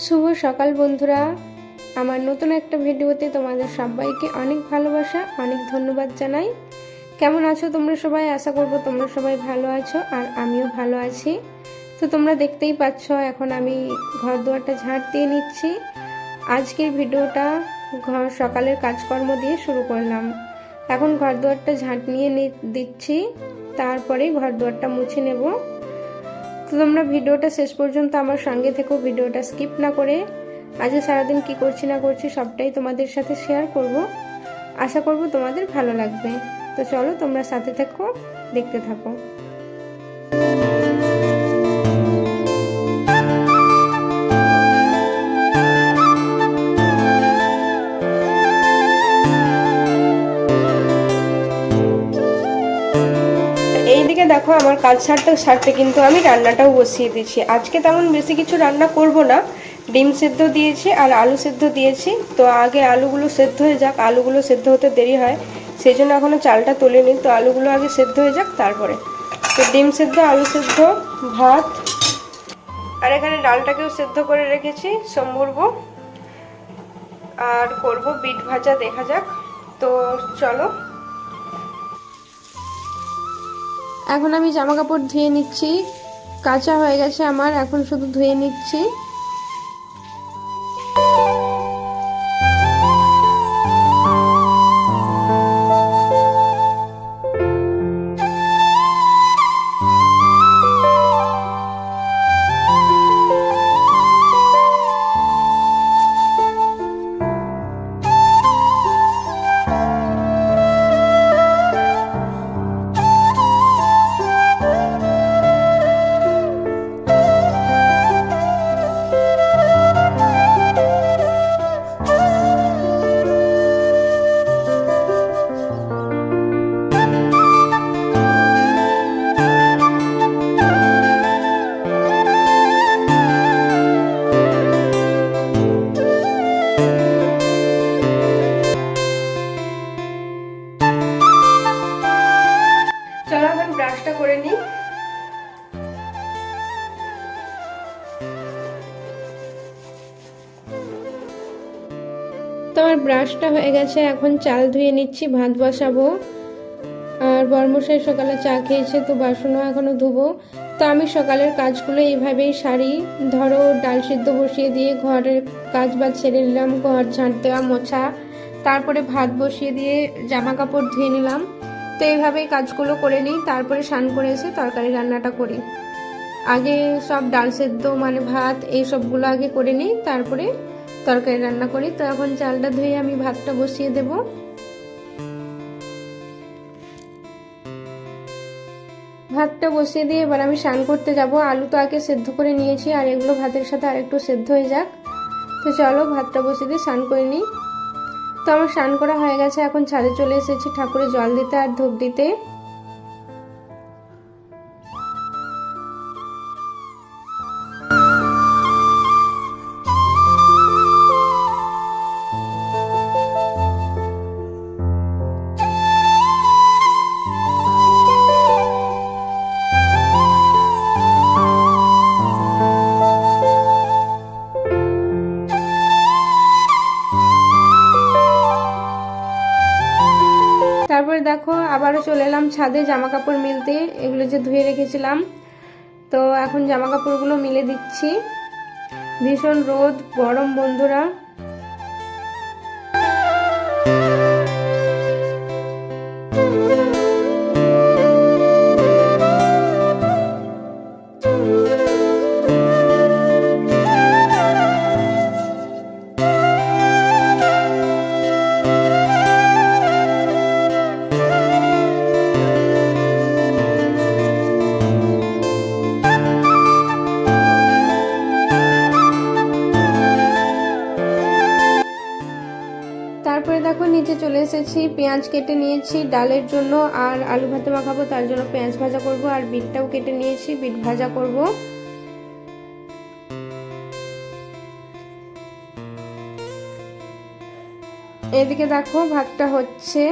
শুভ সকাল বন্ধুরা, আমার নতুন একটা ভিডিওতে তোমাদের সবাইকে অনেক ভালোবাসা, অনেক ধন্যবাদ জানাই। কেমন আছো তোমরা সবাই? আশা করব তোমরা সবাই ভালো আছো আর আমিও ভালো আছি। তো তোমরা দেখতেই পাচ্ছ এখন আমি ঘর দুয়ারটা ঝাড় দিয়ে নিচ্ছি। আজকের ভিডিওটা সকালের কাজকর্ম দিয়ে শুরু করলাম। এখন ঘর দুয়ারটা ঝাঁট নিয়ে দিচ্ছি, তারপরে ঘর দুয়ারটা মুছে নেব। তো তোমরা ভিডিওটা শেষ পর্যন্ত আমার সঙ্গে থেকো, ভিডিওটা স্কিপ না করে। আজকে সারাদিন কি করছি না করছি সবটাই তোমাদের সাথে শেয়ার করব। আশা করব তোমাদের ভালো লাগবে। তো চলো তোমরা সাথে থেকো, দেখতে থাকো। এইদিকে দেখো আমার কাজ সারতে কিন্তু আমি রান্নাটাও বসিয়ে দিয়েছি। আজকে তেমন বেশি কিছু রান্না করব না, ডিম সেদ্ধ দিয়েছি আর আলু সেদ্ধ দিয়েছি। তো আগে আলুগুলো সেদ্ধ হয়ে যাক, আলুগুলো সেদ্ধ হতে দেরি হয়, সেই জন্য এখনও চালটা তুলিনি। তো আলুগুলো আগে সেদ্ধ হয়ে যাক তারপরে। তো ডিম সেদ্ধ, আলু সেদ্ধ, ভাত, আর এখানে ডালটাকেও সেদ্ধ করে রেখেছি, সম্ভরব আর করব বিট ভাজা, দেখা যাক। তো চলো, এখন আমি জামা কাপড় ধুয়ে নিচ্ছি। কাঁচা হয়ে গেছে আমার, এখন শুধু ধুয়ে নিচ্ছি। চলো এখন ব্রাশটা করে নিই। তো আমার ব্রাশটা হয়ে গেছে, এখন চাল ধুয়ে নিচ্ছি, ভাত বসাবো। আর বরমশাই সকালে চা খেয়েছে, তো বাসনও এখনো ধুবো। তো আমি সকালের কাজগুলো এইভাবেই সারি। ধরো ডাল সিদ্ধ বসিয়ে দিয়ে ঘরের কাজ বাজ ছেড়ে নিলাম, ঘর ঝাঁট দেওয়া, মোছা, তারপরে ভাত বসিয়ে দিয়ে জামা কাপড় ধুয়ে নিলাম। তো এইভাবেই কাজগুলো করে নিই, তারপরে স্নান করে এসে তরকারি রান্নাটা করি। আগে সব ডাল সেদ্ধ মানে ভাত এই সবগুলো আগে করে নিই, তারপরে তরকারি রান্না করি। তো এখন চালটা ধুয়ে আমি ভাতটা বসিয়ে দেব। ভাতটা বসিয়ে দিয়ে এবার আমি স্নান করতে যাব। আলু তো আগে সেদ্ধ করে নিয়েছি, আর এগুলো ভাতের সাথে আর একটু সেদ্ধ হয়ে যাক। তো চলো ভাতটা বসিয়ে দিয়ে স্নান করে নিই। তো আমার স্নান করা হয়ে গেছে, এখন ছাদে চলে এসেছি ঠাকুরে জল দিতে আর ধূপ দিতে। তারপরে দেখো আবারও চলে এলাম ছাদে জামা কাপড় মিলতে, এগুলো যে ধুয়ে রেখেছিলাম। তো এখন জামা কাপড়গুলো মিলে দিচ্ছি। ভীষণ রোদ, গরম বন্ধুরা। তারপরে দেখো নিচে চলে এসেছি, পেঁয়াজ কেটে নিয়েছি ডালের জন্য, আর আলু ভাতে মাখাবো তার জন্য পেঁয়াজ ভাজা করব, আর বিটটাও কেটে নিয়েছি, বিট ভাজা করব। এদিকে দেখো ভাতটা হচ্ছে।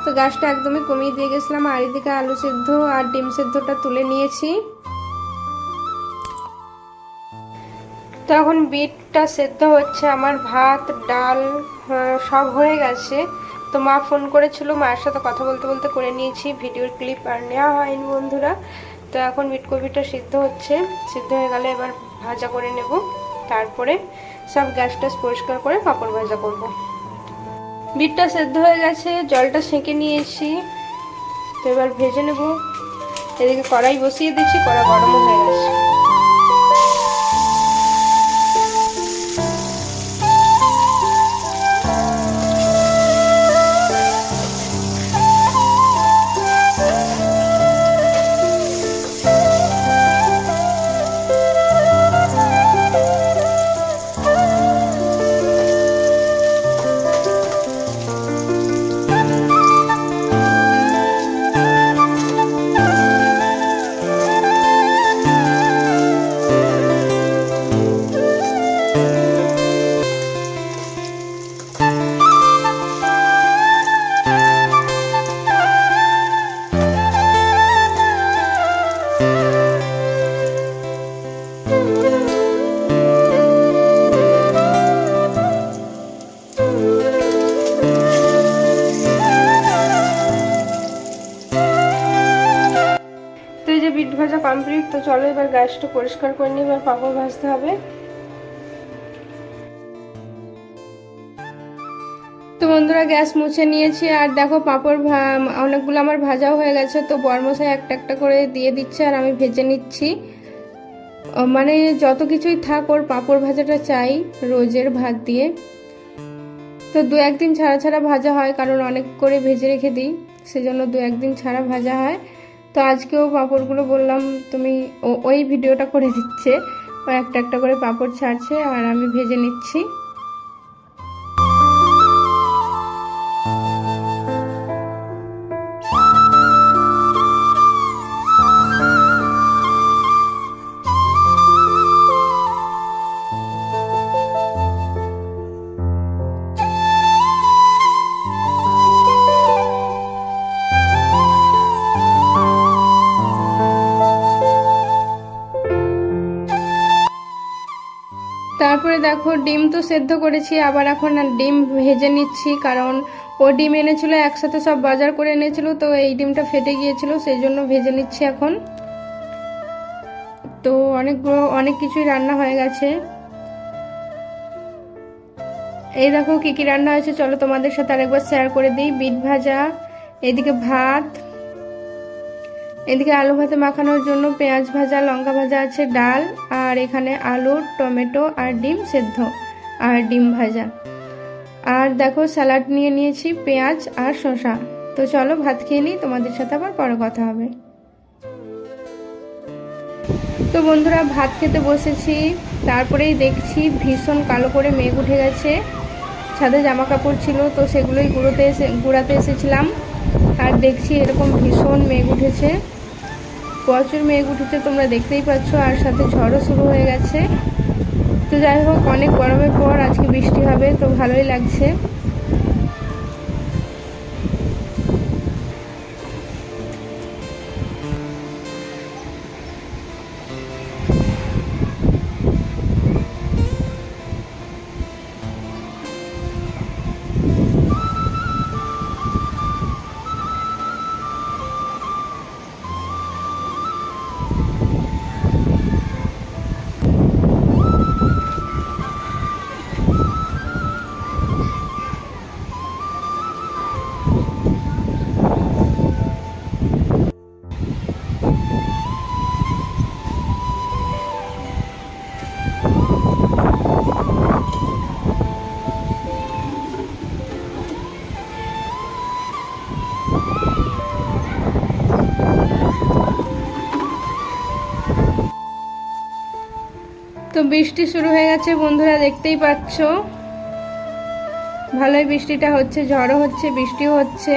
তো গ্যাসটা একদমই কমিয়ে দিয়ে গেছিলাম, আর এদিকে আলু সেদ্ধ আর ডিম সেদ্ধটা তুলে নিয়েছি। তো এখন বিটটা সেদ্ধ হচ্ছে, আমার ভাত ডাল সব হয়ে গেছে। তো মা ফোন করেছিল, মায়ের সাথে কথা বলতে বলতে করে নিয়েছি, ভিডিওর ক্লিপ আর নেওয়া হয়নি বন্ধুরা। তো এখন বিটকপিটা সিদ্ধ হচ্ছে, সিদ্ধ হয়ে গেলে এবার ভাজা করে নেব, তারপরে সব গ্যাস ট্যাস পরিষ্কার করে পাঁপড় ভাজা করব। বিটটা সেদ্ধ হয়ে গেছে, জলটা সেঁকে নিয়েছি, তো এবার ভেজে নেব। এদিকে কড়াই বসিয়ে দিচ্ছি, কড়া গরমও হয়ে গেছে। বিট ভাজা কমপ্লিট। তো চলো এবার গ্যাসটা পরিষ্কার করে নিই, এবার পাঁপড় ভাজতে হবে। তো বন্ধুরা গ্যাস মুছে নিয়েছি, আর দেখো পাঁপড় অনেকগুলো আমার ভাজাও হয়ে গেছে। তো বরমশাই একটা একটা করে দিয়ে দিচ্ছে আর আমি ভেজে নিচ্ছি। মানে যত কিছুই থাক ওর পাঁপড় ভাজাটা চাই রোজের ভাত দিয়ে। তো দু একদিন ছাড়া ছাড়া ভাজা হয়, কারণ অনেক করে ভেজে রেখে দিই, সেজন্য দু একদিন ছাড়া ভাজা হয়। তো আজকেও পাঁপড়গুলো বললাম তুমি, ওই ভিডিওটা করে দিচ্ছে, ও একটা একটা করে পাঁপড় ছাড়ছে আর আমি ভেজে নিচ্ছি। তারপরে দেখো ডিম তো সেদ্ধ করেছি, আবার এখন ডিম ভেজে নিচ্ছি, কারণ ও ডিম এনেছিল একসাথে সব বাজার করে এনেছিল, তো এই ডিমটা ফেটে গিয়েছিল, সেই জন্য ভেজে নিচ্ছি এখন। তো অনেক কিছুই রান্না হয়ে গেছে। এই দেখো কি কি রান্না হয়েছে, চলো তোমাদের সাথে আরেকবার শেয়ার করে দিই। বিট ভাজা, এদিকে ভাত, এদিকে আলু ভাতে মাখানোর জন্য পেঁয়াজ ভাজা লঙ্কা ভাজা আছে, ডাল, আর এখানে আলু টমেটো আর ডিম সেদ্ধ আর ডিম ভাজা। আর দেখো স্যালাড নিয়ে নিয়েছি, পেঁয়াজ আর শসা। তো চলো ভাত খেয়ে নিই, তোমাদের সাথে আবার পরে কথা হবে। তো বন্ধুরা ভাত খেতে বসেছি, তারপরেই দেখছি ভীষণ কালো করে মেঘ উঠে গেছে। ছাদে জামা কাপড় ছিল, তো সেগুলোই গুঁড়াতে এসেছিলাম, আর দেখছি এরকম ভীষণ মেঘ উঠেছে, প্রচুর মেঘ উঠেছে, তোমরা দেখতেই পাচ্ছ, আর সাথে ঝড়ও শুরু হয়ে গেছে। তো যাই হোক, অনেক গরমের পর আজকে বৃষ্টি হবে, তো ভালোই লাগছে। তো বৃষ্টি শুরু হয়ে গেছে বন্ধুরা, দেখতেই পাচ্ছ, ভালোই বৃষ্টিটা হচ্ছে, ঝড়ও হচ্ছে, বৃষ্টিও হচ্ছে।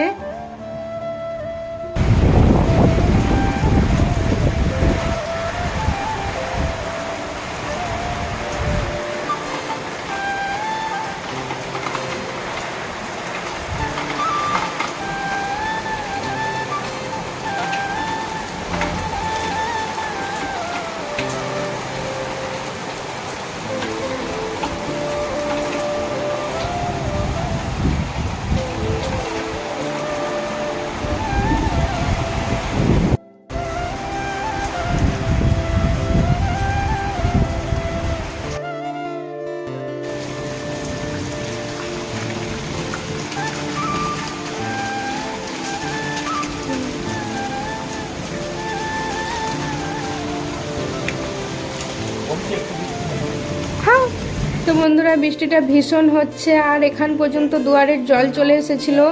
বন্ধুরা বৃষ্টিটা ভীষণ হচ্ছে আর এখান পর্যন্ত দুয়ারের জল চলে এসেছিলো।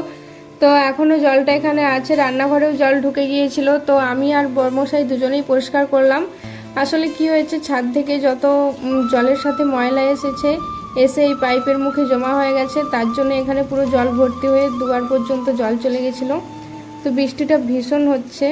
তো এখনও জলটা এখানে আছে, রান্নাঘরেও জল ঢুকে গিয়েছিল। তো আমি আর বর্মশাই দুজনেই পরিষ্কার করলাম। আসলে কি হয়েছে, ছাদ থেকে যত জলের সাথে ময়লা এসেছে এসে এই পাইপের মুখে জমা হয়ে গেছে, তার জন্য এখানে পুরো জল ভর্তি হয়ে দুয়ার পর্যন্ত জল চলে গেছিলো। তো বৃষ্টিটা ভীষণ হচ্ছে।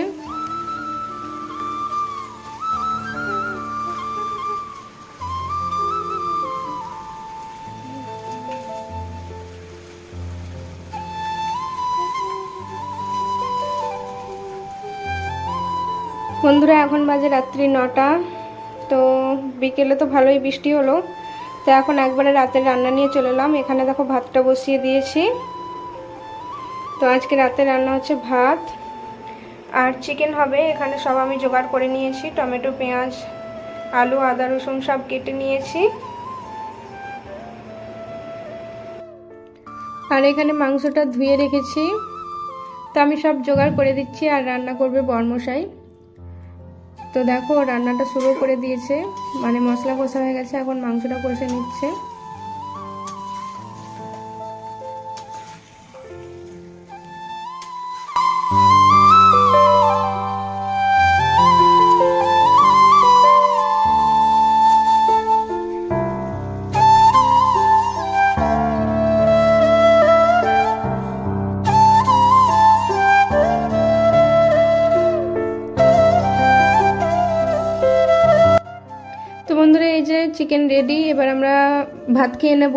বন্ধুরা এখন বাজে রাত্রি 9টা। তো বিকেলে তো ভালোই বৃষ্টি হলো। তো এখন একবারে রাতের রান্না নিয়ে চলে এলাম। এখানে দেখো ভাতটা বসিয়ে দিয়েছি। তো আজকে রাতে রান্না হচ্ছে ভাত আর চিকেন হবে। এখানে সব আমি জোগাড় করে নিয়েছি, টমেটো, পেঁয়াজ, আলু, আদা, রসুন সব কেটে নিয়েছি। আর এখানে মাংসটা ধুয়ে রেখেছি। তো আমি সব জোগাড় করে দিচ্ছি আর রান্না করবে বর্মশাই। তো দেখো রান্নাটা শুরু করে দিয়েছে, মানে মশলা কষা হয়ে গেছে, এখন মাংসটা কষে নিচ্ছে। তো বন্ধুরা এই যে চিকেন রেডি, এবার আমরা ভাত খেয়ে নেব।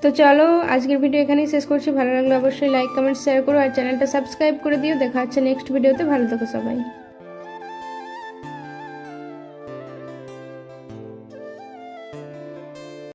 তো চলো আজকের ভিডিও এখানেই শেষ করছি। ভালো লাগলে অবশ্যই লাইক, কমেন্ট, শেয়ার করো আর চ্যানেলটা সাবস্ক্রাইব করে দিও। দেখা হচ্ছে নেক্সট ভিডিওতে। ভালো থেকো সবাই।